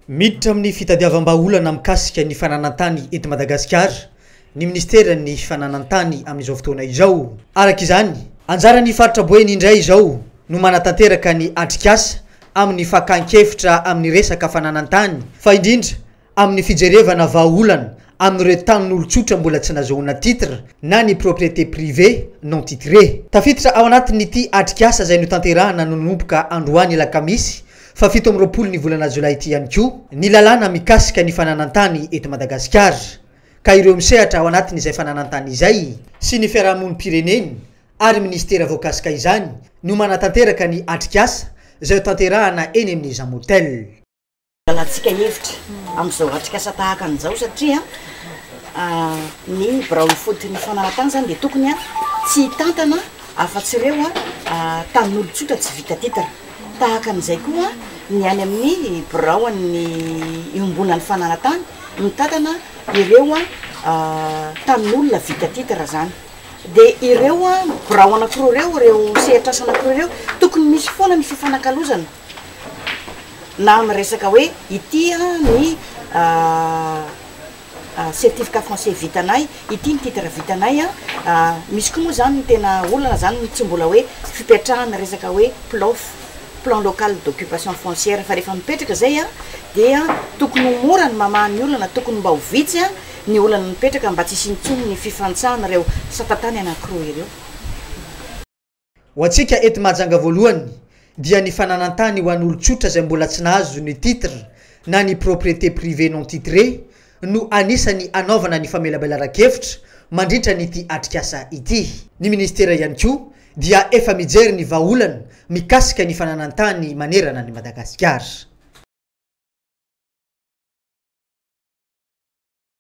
miditra amin'ny fitadiavam-baolana mikasika ny fananantany eto Madagasikara ny ministera ny fananantany amin'izao fotoana izao. Araka izany, anjarany faritra Boeny indray izao no manatanteraka ny atrikasa amin'ny fakan-kevitra amin'ny resaka fananantany fa indrindra amin'ny fijerevana vahaolana amin'ireo tanin'olon-tsotra mbola tsy nahazoana titre na ny propriété privée non titré. Tafiditra ao anatin'ity atrikasa izay notanterahana nonomboka androany lakamisy fa 17 ny volana Jolay ity ihany koa ny lalàna mikasika ny fananantany eto Madagasikara ka ireo misehatra ao anatin'izay fananantany izay sy ny fiarahamonim-pireneny ary ministera voakasika izany no manatanteraka ny atrikasa izay tanterahana eny amin'ny Zamotel. Alatsika hevitra amin'izao atrikasa tahaka an'izao satria ny birao fotony fananantany zany dia tokony tsy tantana afa-tsy ireo tanin'olon-tsotra tsy vita titre. Tahaka an'izay koa ny any amin'ny birao ny iombonan'ny fananantany mitantana ireo tanin'olona vita titre zany. Dia ireo birao anankiroa ireo sehatra asa anankiroa ireo tokony misy foana ny fifanakalozana na amin'ny resaka hoe ity ny certificat français vitanay, ity ny titre vitanay misy koa moa zany tena olana zany tsy mbola hoe fipetrahana resaka hoe plan local d'occupation foncière fa rehefa mipetraka zay dia tokony mora ny mamaha ny olana, tokony mba ho vitsy ny olana mipetraka mba tsy sintsony ny fifantsahana ireo satatany anankiroa ireo. Ho antsika eto Mahajanga voalohany dia ny fananantany ho an'olon-tsotra izay mbola tsy nahazo ny titre na ny propriété privée non titré no anisany anaovana ny famelabelan-kevitra mandritra n'ity atrikasa ity. Ny ministera ihany koa dia efa mijery ny vahaolana mikasika ny fananantany manerana ny Madagasikara.